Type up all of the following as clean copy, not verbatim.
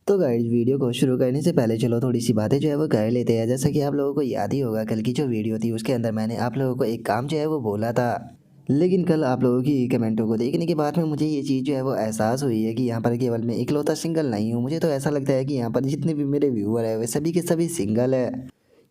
तो guys video को शुरू करने से पहले चलो थोड़ी सी बातें जो है वो कर लेते हैं। जैसा कि आप लोगों को याद ही होगा, कल की जो वीडियो थी उसके अंदर मैंने आप लोगों को एक काम जो है वो बोला था। लेकिन कल आप लोगों की कमेंटों को देखने के बाद में मुझे ये चीज़ जो है वो एहसास हुई है कि यहाँ पर केवल मैं इकलौता सिंगल नहीं हूँ। मुझे तो ऐसा लगता है कि यहाँ पर जितने भी मेरे व्यूअर है वे सभी के सभी सिंगल है।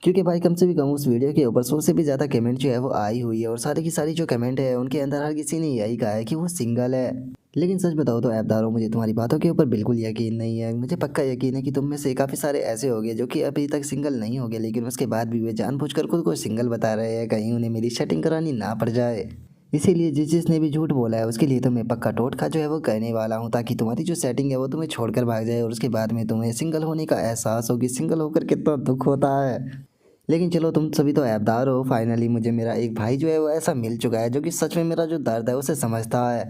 क्योंकि भाई कम से भी कम उस वीडियो के ऊपर 100 से भी ज़्यादा कमेंट जो है वो आई हुई है, और सारी की सारी जो कमेंट है उनके अंदर हर किसी ने यही कहा है कि वो सिंगल है। लेकिन सच बताओ तो ऐपदारों, मुझे तुम्हारी बातों के ऊपर बिल्कुल यकीन नहीं है। मुझे पक्का यकीन है कि तुम में से काफ़ी सारे ऐसे होंगे जो कि अभी तक सिंगल नहीं होंगे, लेकिन उसके बाद भी वे जानबूझकर खुद को सिंगल बता रहे हैं, कहीं उन्हें मेरी सेटिंग करानी ना पड़ जाए। इसीलिए जिसने भी झूठ बोला है उसके लिए तो मैं पक्का टोटका जो है वो करने वाला हूँ, ताकि तुम्हारी जो सेटिंग है वो तुम्हें छोड़कर भाग जाए और उसके बाद में तुम्हें सिंगल होने का एहसास हो कि सिंगल होकर कितना दुख होता है। लेकिन चलो, तुम सभी तो ऐपदार हो। फाइनली मुझे मेरा एक भाई जो है वो ऐसा मिल चुका है जो कि सच में मेरा जो दर्द है उसे समझता है।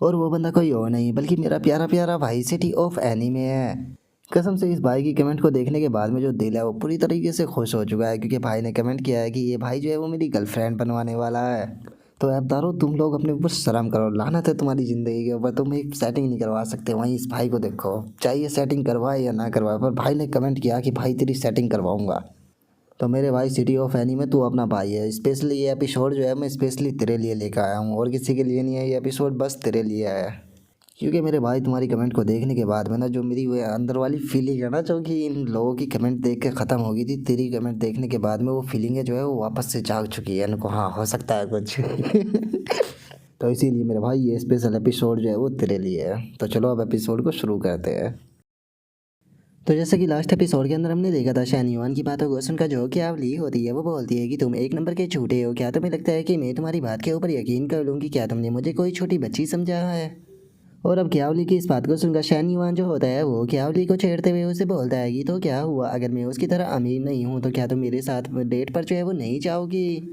और वो बंदा कोई और नहीं बल्कि मेरा प्यारा प्यारा भाई सिटी ऑफ एनीमे है। कसम से इस भाई की कमेंट को देखने के बाद में जो दिल है वो पूरी तरीके से खुश हो चुका है, क्योंकि भाई ने कमेंट किया है कि ये भाई जो है वो मेरी गर्लफ्रेंड बनवाने वाला है। तो ऐपदारो, तुम लोग अपने ऊपर शर्म करो। लानत है तुम्हारी ज़िंदगी के ऊपर, तुम एक सेटिंग नहीं करवा सकते। वहीं इस भाई को देखो, चाहिए सेटिंग करवाए या ना करवाए, पर भाई ने कमेंट किया कि भाई तेरी सेटिंग करवाऊंगा। तो मेरे भाई सिटी ऑफ एनी में तू अपना भाई है। स्पेशली ये एपिसोड जो है मैं स्पेशली तेरे लिए लेकर आया हूँ, और किसी के लिए नहीं है। ये एपिसोड बस तेरे लिए है। क्योंकि मेरे भाई तुम्हारी कमेंट को देखने के बाद में ना, जो मेरी वो अंदर वाली फीलिंग है ना, जो कि इन लोगों की कमेंट देख के ख़त्म हो गई थी, तेरी कमेंट देखने के बाद में वो फीलिंग है जो है वो वापस से जाग चुकी है। इनको हाँ, हो सकता है कुछ। तो इसीलिए मेरे भाई ये स्पेशल एपिसोड जो है वो तेरे लिए है। तो चलो अब एपिसोड को शुरू करते हैं। तो जैसे कि लास्ट एपिसोड के अंदर हमने देखा था, शानयुआन की बातों को सुनकर जो कि आवली होती है वो बोलती है कि तुम एक नंबर के झूठे हो। क्या तुम्हें लगता है कि मैं तुम्हारी बात के ऊपर यकीन कर लूँगी? क्या तुमने मुझे कोई छोटी बच्ची समझा है? और अब क्यावली की इस बात को सुनकर शानयुआन जो होता है वो क्यावली को छेड़ते हुए उसे बोलता है कि तो क्या हुआ, अगर मैं उसकी तरह अमीर नहीं हूँ तो क्या तुम मेरे साथ डेट पर जो है वो नहीं जाओगी?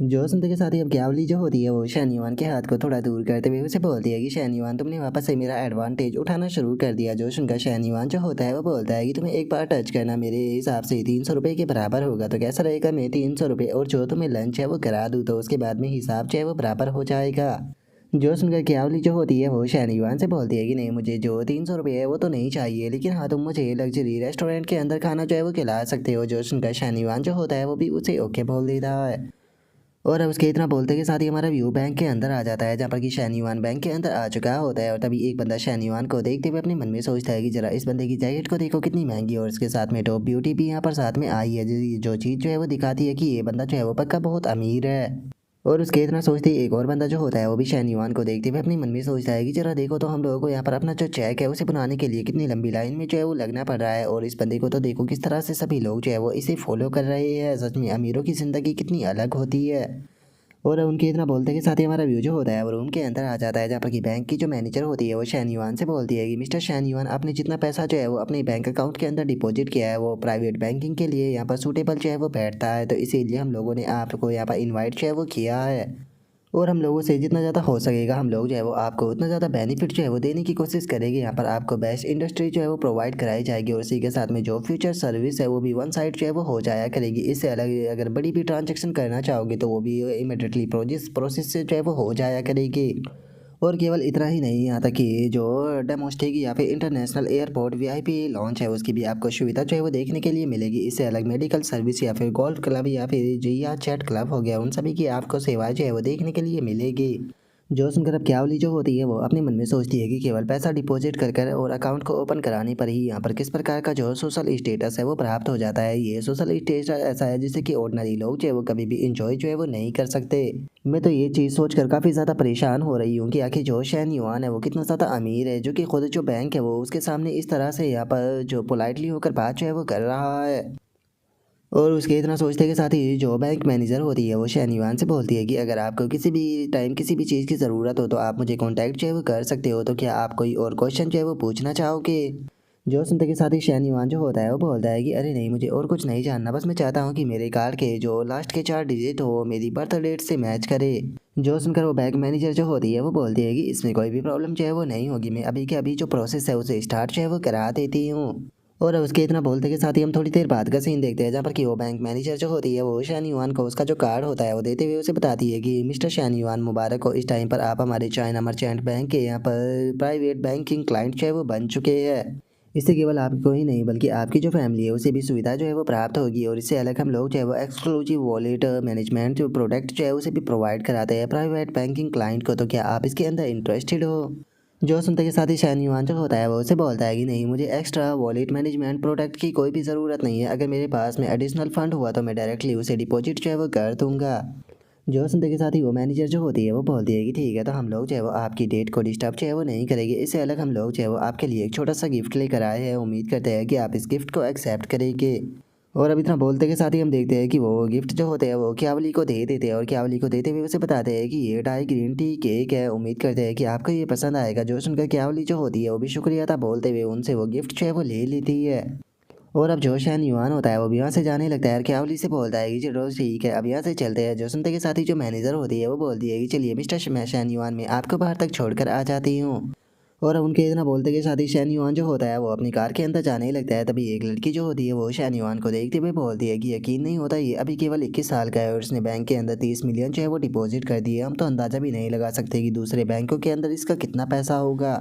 जो सुनते के साथ ही अब क्यावली जो होती है वो शानयुआन के हाथ को थोड़ा दूर करते हुए उसे बोलती है कि शानयुआन, तुमने वापस से मेरा एडवांटेज उठाना शुरू कर दिया। जो सुनकर शानयुआन जो होता है वो बोलता है कि तुम्हें एक बार टच करना मेरे हिसाब से 300 रुपये के बराबर होगा। तो कैसा रहेगा, मैं 300 रुपये और जो तुम्हें लंच है वो करा दूँ, तो उसके बाद में हिसाब जो है वो बराबर हो जाएगा। जो सुनकर क्यावली जो होती है वो शानयुआन से बोलती है कि नहीं, मुझे जो 300 रुपये है वो तो नहीं चाहिए, लेकिन हाँ तुम मुझे लग्जरी रेस्टोरेंट के अंदर खाना जो है वो खिला सकते हो। जो सुनकर शानयुआन जो होता है वो भी उसे ओके बोल देता है। और अब उसके इतना बोलते के साथ ही हमारा व्यू बैंक के अंदर आ जाता है, जहाँ पर कि शानयुआन बैंक के अंदर आ चुका होता है। और तभी एक बंदा शानयुआन को देखते हुए अपने मन में सोचता है कि जरा इस बंदे की जैकेट को देखो कितनी महंगी है, और इसके साथ में टॉप ब्यूटी भी यहाँ पर साथ में आई है, जो चीज़ जो है वो दिखाती है कि ये बंदा जो है वो पक्का बहुत अमीर है। और उसके इतना सोचते ही एक और बंदा जो होता है वो भी शानयुआन को देखते हुए अपने मन में सोचता है कि जरा देखो तो हम लोगों को यहाँ पर अपना जो चेक है उसे बनाने के लिए कितनी लंबी लाइन में जो है वो लगना पड़ रहा है, और इस बंदे को तो देखो किस तरह से सभी लोग जो है वो इसे फॉलो कर रहे हैं। सच में अमीरों की ज़िंदगी कितनी अलग होती है। और उनके इतना बोलते के साथ ही हमारा व्यू जो होता है वो रूम के अंदर आ जाता है, जहाँ पर कि बैंक की जो मैनेजर होती है वो शानयुआन से बोलती है कि मिस्टर शानयुआन, आपने जितना पैसा जो है वो अपने बैंक अकाउंट के अंदर डिपॉजिट किया है वो प्राइवेट बैंकिंग के लिए यहाँ पर सूटेबल जो है वो बैठता है, तो इसीलिए हम लोगों ने आपको यहाँ पर इन्वाइट जो है वो किया है। और हम लोगों से जितना ज़्यादा हो सकेगा हम लोग जो है वो आपको उतना ज़्यादा बेनिफिट जो है वो देने की कोशिश करेंगे। यहाँ पर आपको बेस्ट इंडस्ट्री जो है वो प्रोवाइड कराई जाएगी, और इसी के साथ में जो फ्यूचर सर्विस है वो भी वन साइड जो है वो हो जाया करेगी। इससे अलग अगर बड़ी भी ट्रांजेक्शन करना चाहोगे तो वो भी इमिडिएटली प्रोसेस से जो है वो हो जाया करेगी। और केवल इतना ही नहीं, यहाँ तक कि जो डोमेस्टिक या फिर इंटरनेशनल एयरपोर्ट वीआईपी लॉन्च है उसकी भी आपको सुविधा जो है वो देखने के लिए मिलेगी। इससे अलग मेडिकल सर्विस या फिर गोल्फ क्लब या फिर जी या चैट क्लब हो गया, उन सभी की आपको सेवाएं जो है वो देखने के लिए मिलेगी। जो सुनकर अब क्यावली जो होती है वो अपने मन में सोचती है कि केवल पैसा डिपॉजिट कर कर और अकाउंट को ओपन कराने पर ही यहाँ पर किस प्रकार का जो सोशल स्टेटस है वो प्राप्त हो जाता है। ये सोशल स्टेटस ऐसा है जिसे कि ऑर्डिनरी लोग जो है वो कभी भी इंजॉय जो है वो नहीं कर सकते। मैं तो ये चीज़ सोचकर काफ़ी ज़्यादा परेशान हो रही हूँ कि आखिर जो शानयुआन है वो कितना ज़्यादा अमीर है, जो कि खुद जो बैंक है वो उसके सामने इस तरह से यहाँ पर जो पोलाइटली होकर बात जो है वो कर रहा है। और उसके इतना सोचते के साथ ही जो बैंक मैनेजर होती है वो शानयुआन से बोलती है कि अगर आपको किसी भी टाइम किसी भी चीज़ की ज़रूरत हो तो आप मुझे कांटेक्ट जो है वो कर सकते हो। तो क्या आप कोई और क्वेश्चन जो है वो पूछना चाहोगे? जो सुनते के साथ ही शानयुआन जो होता है वो बोलता है कि अरे नहीं, मुझे और कुछ नहीं जानना, बस मैं चाहता हूँ कि मेरे कार्ड के जो लास्ट के 4 डिजिट हो मेरी बर्थ डेट से मैच करे। जो सुनकर वो बैंक मैनेजर जो होती है वो बोलती है कि इसमें कोई भी प्रॉब्लम जो है वो नहीं होगी, मैं अभी के अभी जो प्रोसेस है उसे स्टार्ट जो है वो करा देती हूँ। और अब उसके इतना बोलते के साथ ही हम थोड़ी देर बाद का सीन देखते हैं, जहाँ पर कि वो बैंक मैनेजर जो होती है वो शानयुआन को उसका जो कार्ड होता है वो देते हुए उसे बताती है कि मिस्टर शानयुआन, मुबारक हो, इस टाइम पर आप हमारे चाइना मर्चेंट बैंक के यहाँ पर प्राइवेट बैंकिंग क्लाइंट जो है वो बन चुके हैं। इससे केवल आपको ही नहीं बल्कि आपकी जो फैमिली है उसे भी सुविधा जो है वो प्राप्त होगी। और इससे अलग हम लोग जो है वो एक्सक्लूसिव वॉलेट मैनेजमेंट जो प्रोडक्ट जो है उसे भी प्रोवाइड कराते हैं प्राइवेट बैंकिंग क्लाइंट को। तो क्या आप इसके अंदर इंटरेस्टेड हो? जो सुनते के साथ ही शान युआन जो होता है वो उसे बोलता है कि नहीं, मुझे एक्स्ट्रा वॉलेट मैनेजमेंट प्रोडक्ट की कोई भी ज़रूरत नहीं है। अगर मेरे पास में एडिशनल फंड हुआ तो मैं डायरेक्टली उसे डिपॉजिट जो है वो कर दूंगा। जो सुनते के साथ ही वो मैनेजर जो होती है वो बोलती है कि ठीक है, तो हम लोग जो है वो आपकी डेट को डिस्टर्ब जो है वो नहीं करेंगे। इससे अलग हम लोग जो है वो आपके लिए एक छोटा सा गिफ्ट लेकर आए हैं। उम्मीद करते हैं कि आप इस गिफ्ट को एक्सेप्ट करेंगे। और अब इतना बोलते के साथ ही हम देखते हैं कि वो गिफ्ट जो होते हैं वो क्यावली को दे देते हैं। और क्यावली को देते हुए उसे बताते हैं कि ये डाई ग्रीन टी केक है, उम्मीद करते हैं कि आपको ये पसंद आएगा। जो सुनकर क्यावली जो होती है वो भी शुक्रिया था बोलते हुए उनसे वो गिफ्ट जो है वो ले लेती है। और अब जो शान युआन होता है वो भी यहाँ से जाने लगता है और क्यावली से बोलता है कि चलो ठीक है, अब यहाँ से चलते हैं। जो सुनते के साथ ही जो मैनेजर होती है वो बोलती है कि चलिए मिस्टर शान युआन, मैं आपको बाहर तक छोड़कर आ जाती हूँ। और अब उनके इतना बोलते के साथ ही शान युआन जो होता है वो अपनी कार के अंदर जाने लगता है। तभी एक लड़की जो होती है वो शान युआन को देखते हुए बोलती है कि यकीन नहीं होता, ये अभी केवल 21 साल का है और इसने बैंक के अंदर 30 मिलियन जो है वो डिपॉजिट कर दिए। हम तो अंदाज़ा भी नहीं लगा सकते कि दूसरे बैंकों के अंदर इसका कितना पैसा होगा।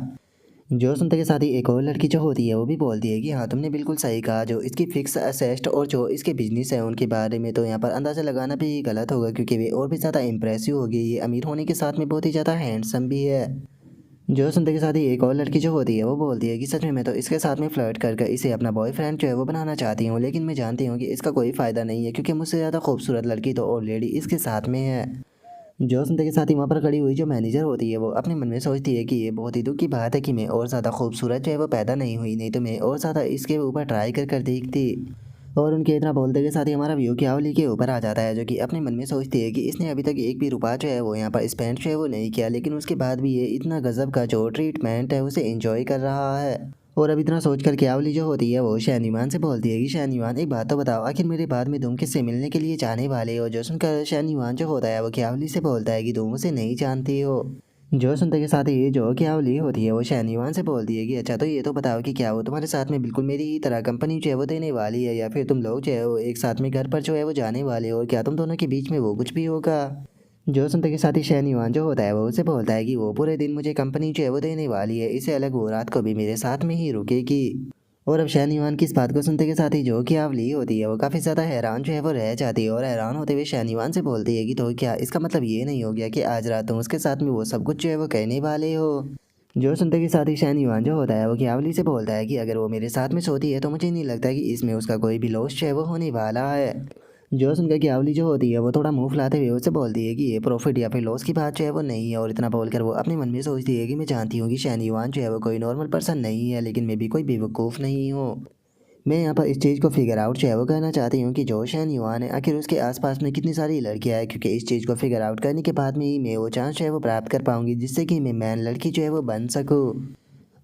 जो सुनते के साथ ही एक और लड़की जो होती है वो भी बोलती है कि हाँ, तुमने बिल्कुल सही कहा। जो इसकी फिक्स असेस्ट और जो इसके बिजनेस है उनके बारे में तो यहाँ पर अंदाज़ा लगाना भी गलत होगा, क्योंकि वे और भी ज़्यादा इंप्रेसिव होगी। ये अमीर होने के साथ में बहुत ही ज़्यादा हैंडसम भी है। जो सुनते के साथ ही एक और लड़की जो होती है वो बोलती है कि सच में मैं तो इसके साथ में फ्लर्ट कर इसे अपना बॉयफ्रेंड जो है वो बनाना चाहती हूँ, लेकिन मैं जानती हूँ कि इसका कोई फ़ायदा नहीं है, क्योंकि मुझसे ज़्यादा खूबसूरत लड़की तो ऑलरेडी इसके साथ में है। जो सुनते के साथ ही वहाँ पर खड़ी हुई जो मैनेजर होती है वो अपने मन में सोचती है कि ये बहुत ही दुख की बात है कि मैं और ज़्यादा खूबसूरत जो है वो पैदा नहीं हुई, नहीं तो मैं और ज़्यादा इसके ऊपर ट्राई कर देखती। और उनके इतना बोलते के साथ ही हमारा व्यू क्यावली के ऊपर आ जाता है, जो कि अपने मन में सोचती है कि इसने अभी तक एक भी रुपया जो है वो यहाँ पर स्पेंड जो है वो नहीं किया, लेकिन उसके बाद भी ये इतना गजब का जो ट्रीटमेंट है उसे एंजॉय कर रहा है। और अब इतना सोचकर क्यावली जो होती है वो शान से बोलती है कि शान, एक बात तो बताओ, आखिर मेरे बाद में तुम किससे मिलने के लिए जाने वाले हो? जो सुनकर शान जो होता है वो क्यावली से बोलता है कि तुम उसे नहीं जानती हो। जो सुनते के साथ ही जो क्यावली होती है वो शान से बोलती है कि अच्छा, तो ये तो बताओ कि क्या वो तुम्हारे साथ में बिल्कुल मेरी ही तरह कंपनी जो है वो देने वाली है, या फिर तुम लोग जो है वो एक साथ में घर पर जो है वो जाने वाले हो, और क्या तुम दोनों के बीच में वो कुछ भी होगा? जो सुनते के साथ ही शान जो होता है वो उसे बोलता है कि वो पूरे दिन मुझे कंपनी जो है वो देने वाली है, इससे अलग वो रात को भी मेरे साथ में ही रुकेगी। और अब शान की इस बात को सुनते के साथ ही जो क्यावली होती है वो काफ़ी ज़्यादा हैरान जो है वो रह जाती है। और हैरान होते हुए शान से बोलती है कि तो क्या इसका मतलब ये नहीं हो गया कि आज रात तुम उसके साथ में वो सब कुछ जो है वो कहने वाले हो? जो सुनते के साथ ही शान जो होता है वो क्यावली से बोलता है कि अगर वो मेरे साथ में सोती है तो मुझे नहीं लगता कि इसमें उसका कोई भी लॉस जो है वो होने वाला है। जो सुनकर क्यावली जो होती है वो थोड़ा मुंह फुलाते हुए उससे बोलती है कि ये प्रॉफिट या फिर लॉस की बात जो है वो नहीं है। और इतना बोलकर वो अपने मन में सोचती है कि मैं जानती हूँ कि शान जो है वो कोई नॉर्मल पर्सन नहीं है, लेकिन मैं भी कोई बेवकूफ़ नहीं हूँ। मैं यहाँ पर इस चीज़ को फिगर आउट जो है वो करना चाहती हूँ कि जो शान है आखिर उसके आसपास में कितनी सारी लड़कियाँ हैं, क्योंकि इस चीज़ को फिगर आउट करने के बाद में ही मैं वो चांस जो है वो प्राप्त कर पाऊँगी जिससे कि मैं मैन लड़की जो है वो बन सकूँ।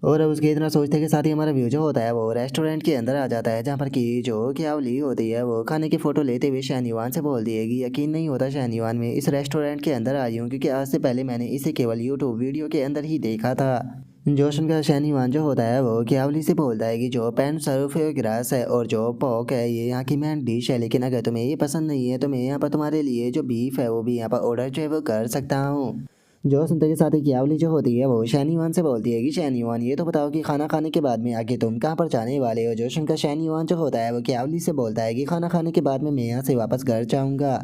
और अब उसके इतना सोचते के साथ ही हमारा व्यू जो होता है वो रेस्टोरेंट के अंदर आ जाता है, जहाँ पर कि जो क्यावली होती है वो खाने की फ़ोटो लेते हुए शान से बोलती है कि यकीन नहीं होता शान, मैं इस रेस्टोरेंट के अंदर आई हूँ क्योंकि आज से पहले मैंने इसे केवल यूट्यूब वीडियो के अंदर ही देखा था। जो सुनकर शान जो होता है वो क्यावली से बोलता है कि जो पैन सर्फ ग्रास है और जो पॉक है ये यहाँ की मेन डिश है, लेकिन अगर तुम्हें ये पसंद नहीं है तो मैं यहाँ पर तुम्हारे लिए जो बीफ है वो भी यहाँ पर ऑर्डर जो है वो कर सकता हूँ। जो सुनते के साथ ही क्यावली जो होती है वो शान से बोलती है कि शान, ये तो बताओ कि खाना खाने के बाद में आगे तुम कहाँ पर जाने वाले हो? जो सुनकर शान जो होता है वो क्यावली से बोलता है कि खाना खाने के बाद में मैं यहाँ से वापस घर जाऊँगा।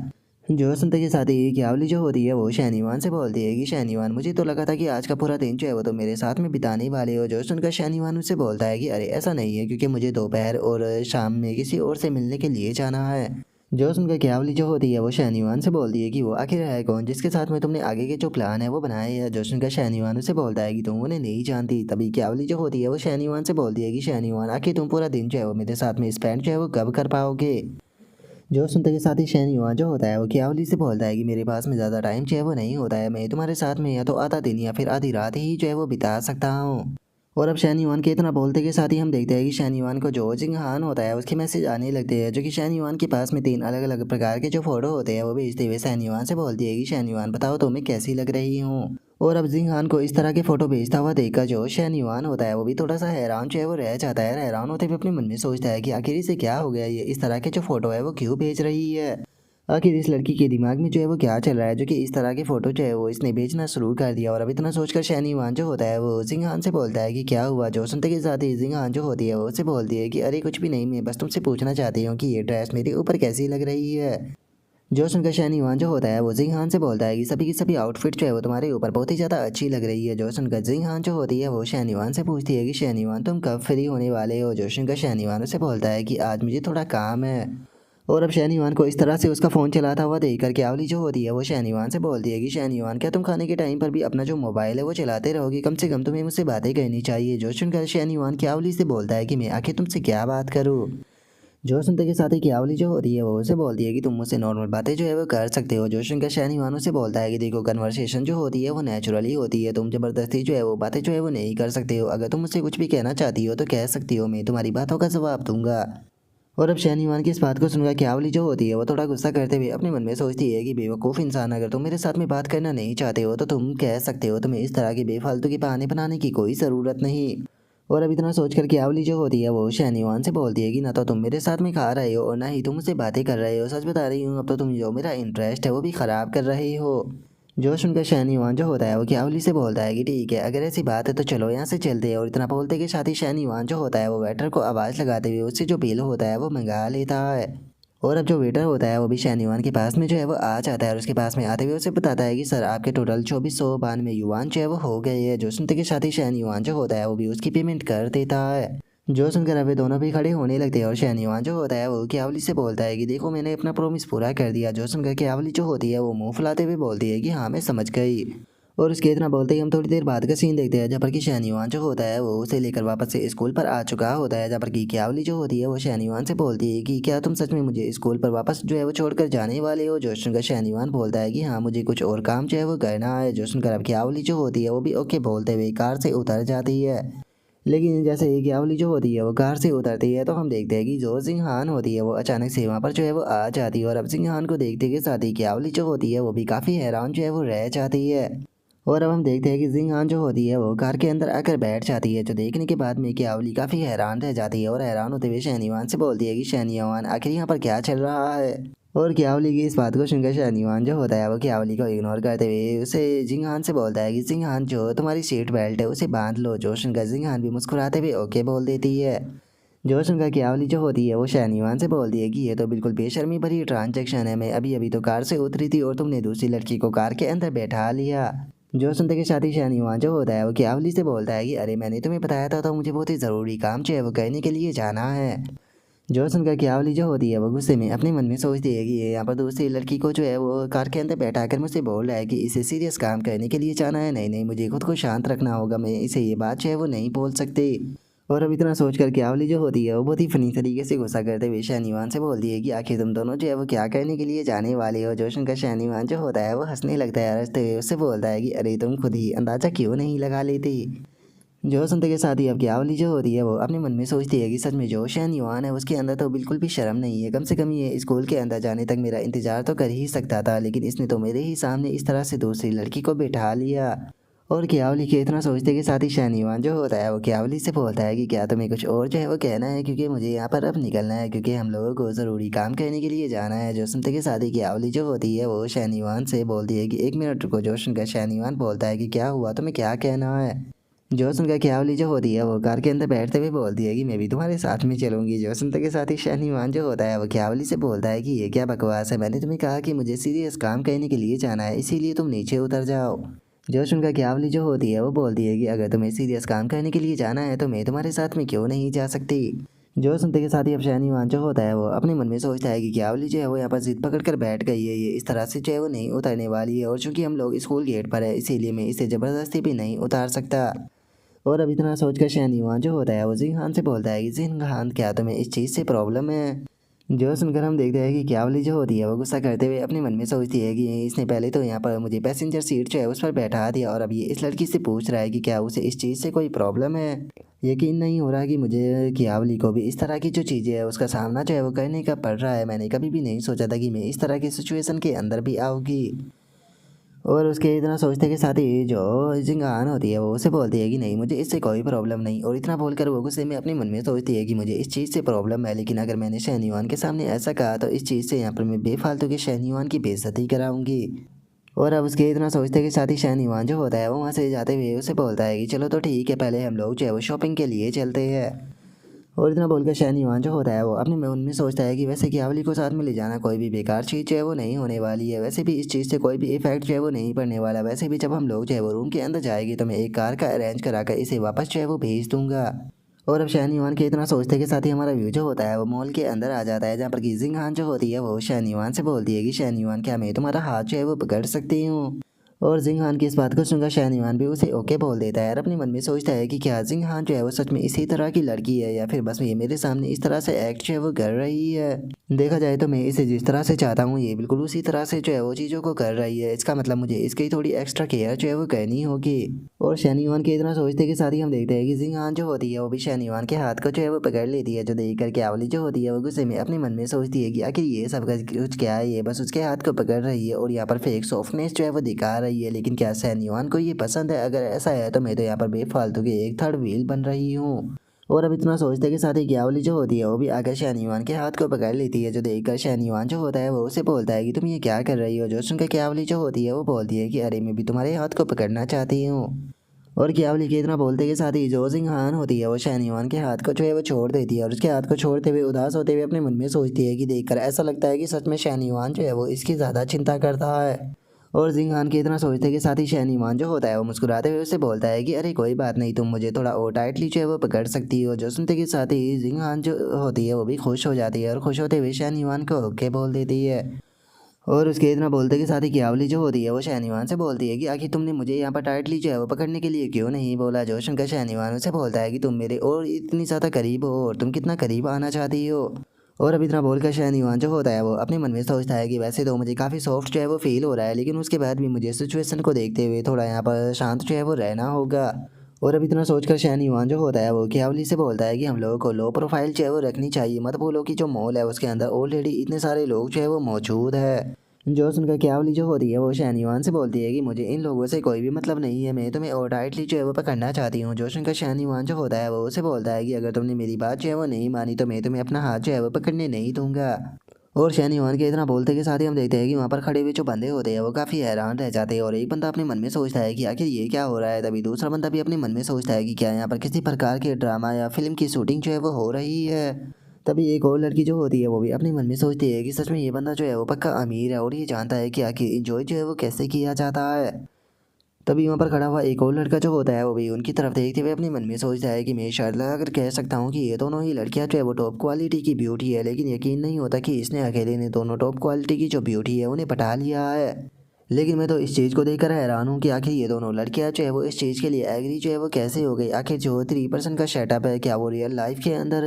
जो सुनते के साथ ही क्यावली जो होती है वो शान से बोलती है कि शान, मुझे तो लगा था कि आज का पूरा दिन जो है वो तो मेरे साथ में बिताने वाले हो। जो सुनकर शान उससे बोलता है कि अरे ऐसा नहीं है, क्योंकि मुझे दोपहर और शाम में किसी और से मिलने के लिए जाना है। जो सुनकर क्यावली जो होती है वो शान से बोलती है कि वो आखिर है कौन जिसके साथ में तुमने आगे के जो प्लान है वो बनाए है? जो सुनकर शान उससे बोलता है कि तुम उन्हें नहीं जानती। तभी क्यावली जो होती है वो शान से बोलती है कि शान, आखिर तुम पूरा दिन जो है वो मेरे साथ में स्पेंड जो है वो कब कर पाओगे? जो सुनते के साथ ही शान जो होता है वो क्यावली से बोलता है कि मेरे पास में ज़्यादा टाइम जो है वो नहीं होता है, मैं तुम्हारे साथ में या तो आधा दिन या फिर आधी रात ही जो है वो बिता सकता हूँ। और अब शान के इतना बोलते के साथ ही हम देखते हैं कि शान को जो जिंगहान होता है उसके मैसेज आने लगते हैं, जो कि शान के पास में 3 अलग अलग प्रकार के जो फोटो होते हैं वो भेजते हुए शान से बोलती है कि शान, बताओ तुम्हें कैसी लग रही हूँ? और अब जिंगहान को इस तरह के फोटो भेजता हुआ देखकर जो शान होता है वो भी थोड़ा सा हैरान जो है वो रह जाता है। हैरान होते हुए अपने मन में सोचता है कि आखिर इसे क्या हो गया, ये इस तरह के जो फोटो है वो क्यों भेज रही है? आखिर इस लड़की के दिमाग में जो है वो क्या चल रहा है जो कि इस तरह की फ़ोटो जो है वो इसने भेजना शुरू कर दिया। और अब इतना सोचकर शहनीवान जो होता है वो जिंगान से बोलता है कि क्या हुआ। जो सुनते के साथ ही जिंगान जो होती है वो उससे बोलती है कि अरे कुछ भी नहीं, मैं बस तुमसे पूछना चाहती हूँ कि ये ड्रेस मेरे ऊपर कैसी लग रही है। जो सुनकर शहनीवान जो होता है वो जिंगान से बोलता है कि सभी की सभी आउटफिट जो है वो तुम्हारे ऊपर बहुत ही ज़्यादा अच्छी लग रही है। जो सुनकर जिंगान जो होती है वो शहनीवान से पूछती है कि शहनीवान तुम कब फ्री होने वाले हो। जो सुनकर शहनीवान उससे बोलता है कि आज मुझे थोड़ा काम है। और अब शहनीवान को इस तरह से उसका फ़ोन चलाता हुआ देख कर क्यावली जो होती है वो शहनीवान से बोलती है कि शहनीवान क्या तुम खाने के टाइम पर भी अपना जो मोबाइल है वो चलाते रहोगे, कम से कम तुम्हें मुझसे बातें करनी चाहिए। जो सुनकर शहनीवान क्यावली से बोलता है कि मैं आखिर तुमसे क्या बात करूँ। जो सुनते के साथ ही क्यावली जो होती है वो उसे बोलती है कि तुम मुझसे नॉर्मल बातें जो है वो कर सकते हो। जो सुनकर शहनीवान से बोलता है कि देखो कन्वर्सेशन जो होती है वो नेचुरली होती है, तुम ज़बरदस्ती जो है वो बातें जो है वो नहीं कर सकते हो। अगर तुम मुझसे कुछ भी कहना चाहती हो तो कह सकती हो, मैं तुम्हारी बातों का जवाब दूंगा। और अब शहनीवान की इस बात को सुनकर क्यावली जो होती है वो थोड़ा गुस्सा करते हुए अपने मन में सोचती है कि बेवकूफ़ इंसान, अगर तुम मेरे साथ में बात करना नहीं चाहते हो तो तुम कह सकते हो, तुम्हें इस तरह की बेफालतू के बहाने बनाने की कोई ज़रूरत नहीं। और अब इतना सोचकर क्यावली जो होती है वो शहनीवान से बोलती है कि ना तो तुम मेरे साथ में खा रहे हो और ना ही तुम मुझसे बातें कर रहे हो, सच बता रही हूँ अब तो तुम जो मेरा इंटरेस्ट है वो भी ख़राब कर रहे हो। जो सुनकर शहनीवान जो होता है वो क्यावली से बोलता है कि ठीक है, अगर ऐसी बात है तो चलो यहाँ से चलते हैं। और इतना बोलते के साथ ही शहनीवान जो होता है वो वेटर को आवाज़ लगाते हुए उससे जो बिल होता है वो मंगा लेता है। और अब जो वेटर होता है वो भी शहनीवान के पास में जो है वो आ जाता है और उसके पास में आते हुए उसे बताता है कि सर आपके टोटल 2492 युआन जो है वो हो गए हैं। जो सुनते के साथ ही शहनीवान जो होता है वो भी उसकी पेमेंट कर देता है। जो सुनकर अब ये दोनों भी खड़े होने लगते हैं और शहनीवान जो होता है वो क्यावली से बोलता है कि देखो मैंने अपना प्रॉमिस पूरा कर दिया। जो सुनकर क्यावली जो होती है वो मुंह फुलाते हुए बोलती है कि हाँ मैं समझ गई। और उसके इतना बोलते ही हम थोड़ी देर बाद का सीन देखते हैं जहाँ पर कि शहनीवान जो होता है वो उसे लेकर वापस से स्कूल पर आ चुका होता है। जहाँ पर कि क्यावली जो होती है वो शहनीवान से बोलती है कि क्या तुम सच में मुझे स्कूल पर वापस जो है वो छोड़कर जाने वाले हो। जो सुनकर शहनीवान बोलता है कि हाँ मुझे कुछ और काम जो है वो करना है। जो सुनकर अब क्यावली जो होती है वो भी ओके बोलते हुए कार से उतर जाती है। लेकिन जैसे ही क्यावली जो होती है वो कार से उतरती है तो हम देखते हैं कि जो जिंहान होती है वो अचानक से वहाँ पर जो है वो आ जाती है। और अब जिंहान को देखते के साथ ही क्यावली जो होती है वो भी काफ़ी हैरान जो है वो रह जाती है। और अब हम देखते हैं कि जिंगान जो होती है वो कार के अंदर आकर बैठ जाती है, जो देखने के बाद में क्यावली काफ़ी हैरान रह जाती है। और हैरान होते हुए शहनीवान से बोलती है कि शहनीवान आखिर यहाँ पर क्या चल रहा है। और क्यावली की इस बात को सुनकर शहनीवान जो होता है वो क्यावली को इग्नोर करते हुए उसे जिंगान से बोलता है कि जिंगान जो तुम्हारी सीट बेल्ट है उसे बांध लो। जो सुनकर जिंगान भी मुस्कुराते हुए ओके बोल देती है। जो सुनकर क्यावली जो होती है वो शहनीवान से बोलती है कि ये तो बिल्कुल बेशर्मी भरी ट्रांजैक्शन है, मैं अभी अभी तो कार से उतरी थी और तुमने दूसरी लड़की को कार के अंदर बैठा लिया। जो सुनते के साथ ही शहनीवान जो होता है वो क्यावली से बोलता है कि अरे मैंने तुम्हें बताया था तो मुझे बहुत ही ज़रूरी काम जो है वो करने के लिए जाना है। जो सुनकर क्यावली जो होती है वो गुस्से में अपने मन में सोचती है कि ये यहाँ पर दूसरी लड़की को जो है वो कार के अंदर बैठा कर मुझसे बोल रहा है कि इसे सीरियस काम करने के लिए जाना है। नहीं नहीं, मुझे खुद को शांत रखना होगा, मैं इसे ये बात जो है वो नहीं बोल सकती। और अब इतना सोचकर क्यावली जो होती है वो बहुत ही फनी तरीके से गुस्सा करते हुए शहनीवान से बोलती है कि आखिर तुम दोनों जो है वो क्या करने के लिए जाने वाले हो। जो सुनकर शहनीवान जो होता है वो हंसने लगता है, हंसते हुए उससे बोलता है कि अरे तुम खुद ही अंदाज़ा क्यों नहीं लगा लेती। जो सुनते के साथ ही अब क्यावली जो होती है वो अपने मन में सोचती है कि सच में जो शहनीवान है उसके अंदर तो बिल्कुल भी शर्म नहीं है, कम से कम ये स्कूल के अंदर जाने तक मेरा इंतज़ार तो कर ही सकता था, लेकिन इसने तो मेरे ही सामने इस तरह से दूसरी लड़की को बैठा लिया। और क्यावली के इतना सोचते के साथ ही शहनीवान जो होता है वो क्यावली से बोलता है कि क्या तुम्हें कुछ और जो है वो कहना है, क्योंकि मुझे यहाँ पर अब निकलना है, क्योंकि हम लोगों को ज़रूरी काम करने के लिए जाना है। जो सुनते के साथ ही क्यावली जो होती है वो शहनीवान से बोलती है कि एक मिनट रुको। जो सुनकर शहनीवान बोलता है कि क्या हुआ, तुम्हें क्या कहना है। जो सुनकर क्यावली जो होती है वो कार के अंदर बैठते हुए बोलती है कि मैं भी तुम्हारे साथ में चलूंगी। जो सुनते के साथ ही शहनीवान जो होता है वो क्यावली से बोलता है कि ये क्या बकवास है, मैंने तुम्हें कहा कि मुझे सीरियस काम करने के लिए जाना है, इसीलिए तुम नीचे उतर जाओ। जो सुनकर क्यावली जो होती है वो बोलती है कि अगर तुम्हें सीरियस काम करने के लिए जाना है तो मैं तुम्हारे साथ में क्यों नहीं जा सकती। जो सुनते के साथ ही अब शहनीवान जो होता है वो अपने मन में सोचता है कि क्यावली जो है वो यहाँ पर जिद पकड़ कर बैठ गई है, ये इस तरह से जो है वो नहीं उतरने वाली है, और चूंकि हम लोग स्कूल गेट पर है इसीलिए मैं इसे ज़बरदस्ती भी नहीं उतार सकता। और अब इतना सोचकर शहनीवान जो होता है वो जिंगान से बोलता है कि जिंगान क्या तुम्हें इस चीज़ से प्रॉब्लम है। जो सुनकर हम देखते हैं कि क्यावली जो होती है वो गुस्सा करते हुए अपने मन में सोचती है कि इसने पहले तो यहाँ पर मुझे पैसेंजर सीट जो है उस पर बैठा दिया और अब ये इस लड़की से पूछ रहा है कि क्या उसे इस चीज़ से कोई प्रॉब्लम है। यकीन नहीं हो रहा कि मुझे क्यावली को भी इस तरह की जो चीज़ें है उसका सामना जो है वो करने का पड़ रहा है। मैंने कभी भी नहीं सोचा था कि मैं इस तरह की सिचुएशन के अंदर भी आऊँगी। और उसके इतना सोचते के साथ ही जो जिंगान होती है वो उसे बोलती है कि नहीं मुझे इससे कोई प्रॉब्लम नहीं। और इतना बोलकर वो गुस्से में अपने मन में सोचती है कि मुझे इस चीज़ से प्रॉब्लम है, लेकिन अगर मैंने शहनीवान के सामने ऐसा कहा तो इस चीज़ से यहाँ पर मैं बेफालतू के शहनीवान की बेइज्जती कराऊंगी। और अब उसके इतना सोचते के साथ ही शहनीवान जो होता है वो वहाँ से जाते हुए उसे बोलता है कि चलो तो ठीक है, पहले हम लोग जो है वो शॉपिंग के लिए चलते हैं। और इतना बोलकर शहनीवान जो होता है वो अपने मन में सोचता है कि वैसे क्यावली को साथ में ले जाना कोई भी बेकार चीज़ जो है वो नहीं होने वाली है, वैसे भी इस चीज़ से कोई भी इफेक्ट जो है वो नहीं पड़ने वाला। वैसे भी जब हम लोग जो है वो रूम के अंदर जाएगी तो मैं एक कार का अरेंज कराकर इसे वापस जो है वो भेज दूंगा। और अब शहनीवान के इतना सोचते के साथ ही हमारा व्यू जो होता है वो मॉल के अंदर आ जाता है, जहाँ पर की जिंगान जो होती है वो शहनीवान से बोलती है कि शहनीवान क्या मैं तुम्हारा हाथ जो है वो पकड़ सकती हूँ। और जिंगान की इस बात को सुनकर शहनीवान भी उसे ओके बोल देता है और अपने मन में सोचता है कि क्या जिंगान जो है वो सच में इसी तरह की लड़की है या फिर बस ये मेरे सामने इस तरह से एक्ट जो है वो कर रही है। देखा जाए तो मैं इसे जिस तरह से चाहता हूँ ये बिल्कुल उसी तरह से जो है वो चीज़ों को कर रही है, इसका मतलब मुझे इसकी थोड़ी एक्स्ट्रा केयर जो है वो करनी होगी। और शहनीवान के इतना सोचते के साथ ही हम देखते हैं कि जिंगान जो होती है वो भी शहनीवान के हाथ को जो है वो पकड़ लेती है, जो देख कर क्यावली जो होती है वो गुस्से में अपने मन में सोचती है कि आखिर ये सब कुछ क्या है, ये बस उसके हाथ को पकड़ रही है और यहाँ पर फेक सॉफ्टनेस जो है वो दिखा रही है, लेकिन क्या शहनीवान को ये पसंद है? अगर ऐसा है तो मैं तो यहाँ पर बेफालतू के एक थर्ड व्हील बन रही हूँ। और अब इतना सोचते के साथ ही क्यावली जो होती है वो भी आकर शहनीवान के हाथ को पकड़ लेती है, जो देखकर शहनीवान जो होता है वो उसे बोलता है कि तुम ये क्या कर रही हो। जो सुनकर क्यावली जो होती है वो बोलती है कि अरे मैं भी तुम्हारे हाथ को पकड़ना चाहती हूँ। और क्यावली के इतना बोलते के साथ ही जो जिंगान होती है वो शहनीवान के हाथ को जो है वो छोड़ देती है और उसके हाथ को छोड़ते हुए उदास होते हुए अपने मन में सोचती है कि देखकर ऐसा लगता है कि सच में शहनीवान जो है वो इसकी ज़्यादा चिंता करता है। और जिंगान के इतना सोचते के साथ ही शहनीवान जो होता है वो मुस्कुराते हुए उससे बोलता है कि अरे कोई बात नहीं, तुम मुझे थोड़ा और टाइटली जो है वो पकड़ सकती हो। जो सुनते के साथ ही जिंगान जो होती है वो भी खुश हो जाती है और खुश होते हुए शहनीवान को ओके बोल देती है। और उसके इतना बोलते के साथ ही क्यावली जो होती है वो शहनीवान से बोलती है कि आखिर तुमने मुझे यहाँ पर टाइटली जो है वो पकड़ने के लिए क्यों नहीं बोला। जो सुनकर शहनीवान उसे बोलता है कि तुम मेरे और इतनी ज़्यादा करीब हो और तुम कितना करीब आना चाहती हो। और अब इतना बोलकर शहनीवान जो होता है वो अपने मन में सोचता है कि वैसे तो मुझे काफ़ी सॉफ्ट जो है वो फील हो रहा है, लेकिन उसके बाद भी मुझे सिचुएशन को देखते हुए थोड़ा यहाँ पर शांत जो है वो रहना होगा। और अब इतना सोचकर शहनीवान जो होता है वो क्यावली से बोलता है कि हम लोगों को लो प्रोफाइल जो है वो रखनी चाहिए, मत बोलो कि जो मॉल है उसके अंदर ऑलरेडी इतने सारे लोग जो है वो मौजूद है। जो सुनकर क्यावली जो होती है वो शहनीवान से बोलती है कि मुझे इन लोगों से कोई भी मतलब नहीं है, मैं तुम्हें और टाइटली जो है वो पकड़ना चाहती हूँ। जो सुनकर शहनीवान जो होता है वो उसे बोलता है कि अगर तुमने मेरी बात जो है वो नहीं मानी तो मैं तुम्हें अपना हाथ जो है वो पकड़ने नहीं दूंगा। और शहनीवान के इतना बोलते के साथ ही हम देखते हैं कि वहाँ पर खड़े हुए जो बंदे होते हैं वो काफ़ी हैरान रह जाते हैं और एक बंदा अपने मन में सोचता है कि आखिर ये क्या हो रहा है। तभी दूसरा बंदा भी अपने मन में सोचता है कि क्या यहाँ पर किसी प्रकार के ड्रामा या फिल्म की शूटिंग जो है वो हो रही है। तभी एक और लड़की जो होती है वो भी अपने मन में सोचती है कि सच में ये बंदा जो है वो पक्का अमीर है और ये जानता है कि आखिर इंजॉय जो है वो कैसे किया जाता है। तभी वहाँ पर खड़ा हुआ एक और लड़का जो होता है वो भी उनकी तरफ देखते हुए अपने मन में सोचता है कि मैं शायद लगाकर कह सकता हूँ कि ये दोनों ही लड़कियाँ जो है वो टॉप क्वालिटी की ब्यूटी है, लेकिन यकीन नहीं होता कि इसने अकेले ने दोनों टॉप क्वालिटी की जो ब्यूटी है उन्हें पटा लिया है। लेकिन मैं तो इस चीज़ को देखकर हैरान हूँ कि आखिर ये दोनों लड़कियाँ जो है वो इस चीज़ के लिए एग्री जो है वो कैसे हो गई। आखिर जो 3% का सेटअप है क्या वो रियल लाइफ के अंदर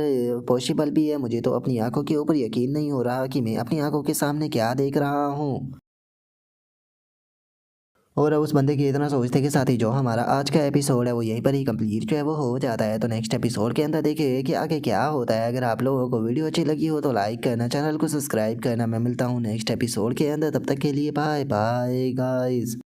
पॉसिबल भी है? मुझे तो अपनी आंखों के ऊपर यकीन नहीं हो रहा कि मैं अपनी आंखों के सामने क्या देख रहा हूँ। और अब उस बंदे की इतना सोचते के साथ ही जो हमारा आज का एपिसोड है वो यहीं पर ही कंप्लीट जो है वो हो जाता है। तो नेक्स्ट एपिसोड के अंदर देखिए कि आगे क्या होता है। अगर आप लोगों को वीडियो अच्छी लगी हो तो लाइक करना, चैनल को सब्सक्राइब करना। मैं मिलता हूँ नेक्स्ट एपिसोड के अंदर, तब तक के लिए बाय बाय गाइस।